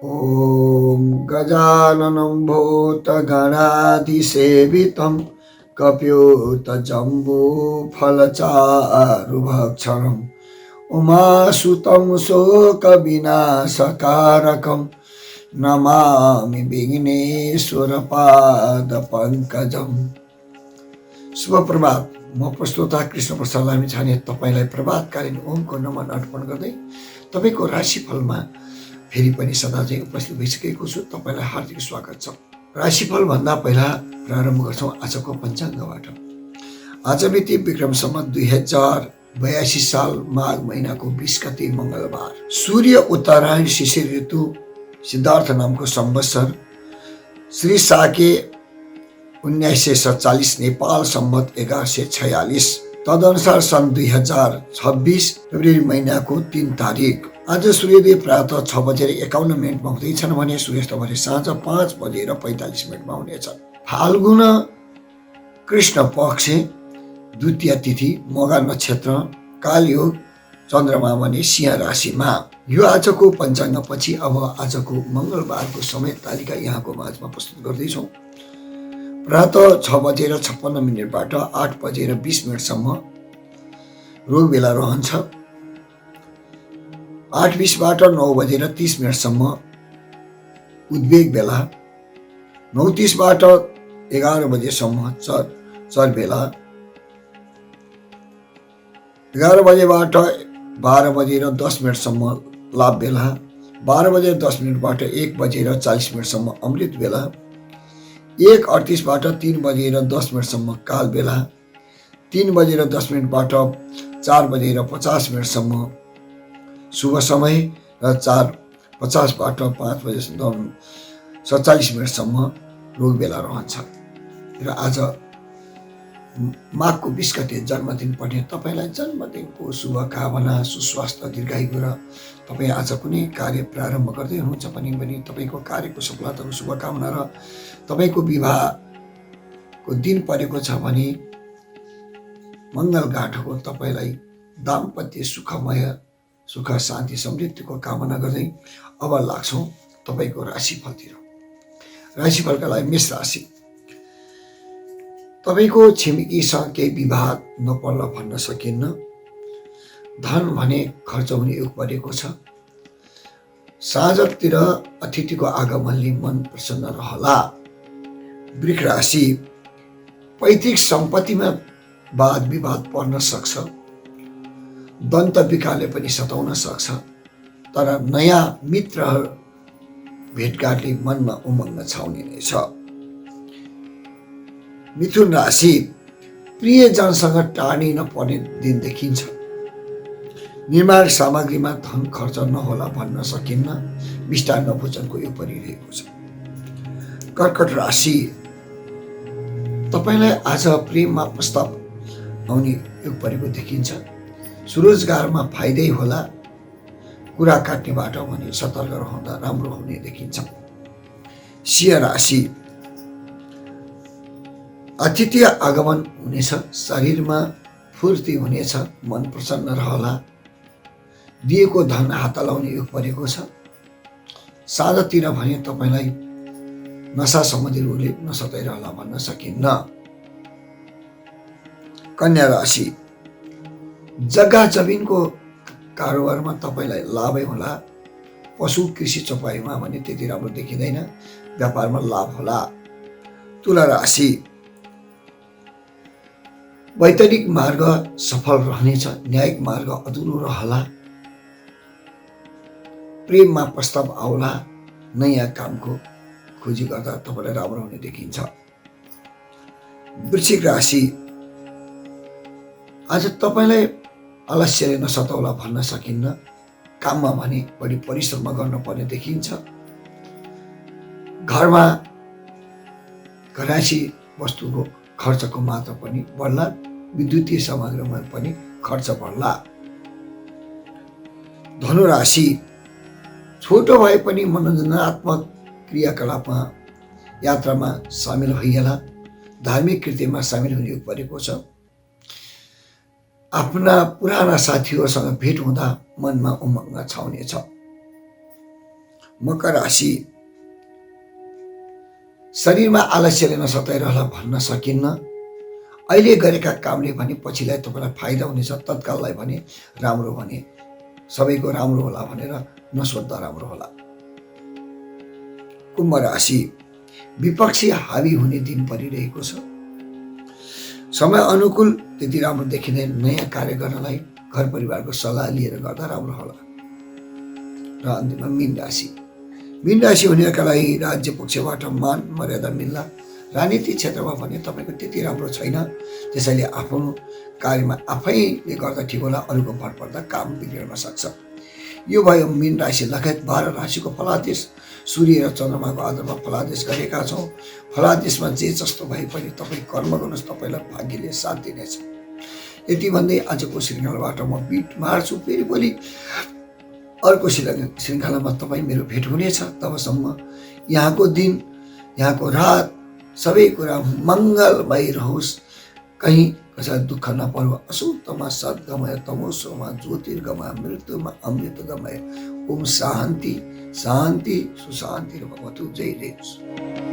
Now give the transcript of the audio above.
ॐ गजाननं भूतगणाधिसेवितं कपियूतजम्बूफलचारुभक्षणम् उमासुतं शोकविनाशकारकं नमामि विघ्नेश्वरपादपङ्कजम्। शुभ प्रभात। म प्रस्तोता कृष्ण प्रसाद लामिछाने तपाईलाई प्रभातकालीन ओमको नमन अर्पण गर्दै तपाईको राशिफलमा फेरि पनि सदा चाहिँ उपस्थित भइसकेको छु। तपाईलाई हार्दिक स्वागत छ। राशिफल भन्दा पहिला प्रारम्भ गर्छौं आजको पञ्चाङ्गबाट। आज मिति विक्रम सम्वत 2082 साल माघ महिनाको 20 गते मंगलबार। सूर्य उत्तरायण शिशिर ऋतु सिद्धार्थ नामको संवत्सर श्री साके 1947 नेपाल सम्वत 1146 तदनुसार सन् 2026 फेब्रुअरी महिनाको 3 तारिक। आज सूर्योदय प्रातः 6:51 हुँदैछन् भने सूर्यास्त भने साँझ 5:45 हुनेछ। फाल्गुन कृष्ण पक्ष द्वितीय तिथि मघा नक्षत्र कालयोग चन्द्रमा भने सिंह राशिमा। यो आजको पञ्चाङ्गपछि अब आजको मंगलबारको समय तालिका यहाँको माझमा प्रस्तुत गर्दैछौँ। प्रातः 6:56 8:20 सम्म रोग बेला रहन्छ। 8:20 9:30 सम्म उद्वेग बेला। 9:30 11 सम्म चर बेला। 11 12:10 सम्म लाभ बेला। 12:10 1:40 सम्म अमृत बेला। 1:38 3:10 सम्म काल बेला। 3:10 4:50 सम्म शुभ समय र 4:50 5:47 सम्म रोग बेला रहन्छ। र आज माघको 20 गते जन्मदिन पर्ने तपाईलाई जन्मदिनको शुभकामना, सुस्वास्थ्य, दीर्घायु र तपाईँ आज कुनै कार्य प्रारम्भ गर्दै हुनुहुन्छ भने तपाईँको कार्यको सफलताको शुभकामना र तपाईँको विवाहको दिन परेको छ भने मङ्गल गाँठोको तपाईँलाई दाम्पत्य सुखमय सुख शान्ति समृद्धिको कामना गर्दै अब लाग्छौँ तपाईँको राशिफलतिर। राशिफलका लागि मेष राशि। तपाईँको छिमेकीसँग केही विवाद नपर्ला भन्न सकिन्न। धन भने खर्च हुने योग परेको छ। साँझतिर अतिथिको आगमनले मन प्रसन्न रहला। वृष राशि। पैतृक सम्पत्तिमा वाद विवाद पर्न सक्छ। दन्त विकारले पनि सताउन सक्छ। तर नयाँ मित्र भेटघाटले मनमा उमङ्ग छाउने नै छ। मिथुन राशि। प्रियजनसँग टाढी नपर्ने दिन देखिन्छ। निर्माण सामग्रीमा धन खर्च नहोला भन्न सकिन्न। मिष्टान्न भोजनको योग परिरहेको छ। कर्कट राशि। तपाईलाई आज प्रेममा प्रस्ताव आउने योग परेको देखिन्छ। स्वरोजगारमा फाइदै होला। कुरा काट्नेबाट भने सतर्क रहँदा राम्रो हुने देखिन्छ। सिंह राशि। अतिथि आगमन हुनेछ। शरीरमा फुर्ती हुनेछ। मन प्रसन्न रहला। दिएको धन हात लाउने योग परेको छ। साँझतिर भने तपाईलाई नशा सम्बन्धी रोगले नसताइरहला भन्न सकिन्न। कन्या राशि। जग्गा जमिनको कारोबारमा तपाईलाई लाभै होला। पशु कृषि चौपाईमा भने त्यति राम्रो देखिँदैन। व्यापारमा लाभ होला। तुला राशि। वैतनिक मार्ग सफल रहनेछ। न्यायिक मार्ग अधुरो रहला। प्रेममा प्रस्ताव आउला। नयाँ कामको खोजी गर्दा तपाईलाई राम्रो हुने देखिन्छ। वृश्चिक राशि। आज तपाईलाई अलस्यले नसताउला भन्न सकिन्न। काममा भने बढी परिश्रम गर्नुपर्ने देखिन्छ। घरमा घरायसी वस्तुको खर्चको मात्रा पनि बढ्ला। विद्युतीय सामग्रीमा पनि खर्च बढ्ला। धनु राशि। छोटो भए पनि मनोरञ्जनात्मक क्रियाकलापमा यात्रामा सामेल भइएला। धार्मिक कृत्यमा सामेल हुने योग परेको छ। आफ्ना पुराना साथीहरूसँग भेट हुँदा मनमा उमङ्ग छाउनेछ। मकर राशि, शरीरमा आलस्यले नसताइरहला भन्न सकिन्न। अहिले गरेका कामले भने पछिलाई तपाईँलाई फाइदा हुनेछ, तत्काललाई भने राम्रो भने सबैको राम्रो होला भनेर नसोच्दा राम्रो होला। कुम्भ राशि, विपक्षी हावी हुने दिन परिरहेको छ। समय अनुकूल त्यति राम्रो देखिँदैन। नयाँ कार्य गर्नलाई घर परिवारको सल्लाह लिएर गर्दा राम्रो होला। र अन्तिममा मीन राशि, मीन राशि हुनेका लागि राज्य पक्षबाट मान मर्यादा मिल्ला। राजनीतिक क्षेत्रमा भने तपाईँको त्यति राम्रो छैन, त्यसैले आफ्नो कार्यमा आफैले गर्दा ठिक होला, अरूको भर पर्दा काम बिग्रिन सक्छ। यो भयो मीन राशि लगायत 12 राशिको फलादेश। सूर्य र चन्द्रमाको आधारमा फलादेश गरेका छौँ। फलादेशमा जे जस्तो भए पनि तपाईँ कर्म गर्नुहोस्, तपाईँलाई भाग्यले साथ दिनेछ। यति भन्दै आजको श्रृङ्खलाबाट म बिट मार्छु। फेरि भोलि अर्को श्रृङ्खलामा तपाईँ मेरो भेट हुनेछ। तबसम्म यहाँको दिन, यहाँको रात सबै कुरा मङ्गलमय रहोस्। कहीँ कसैलाई दुःख नपरोस्। अशुद्धमा सद्गमय, तमोसोमा ज्योतिर्गमय, मृत्युमा अमृतगमय। ओम शान्ति शान्ति सुशान्ति भवतु। जय जय।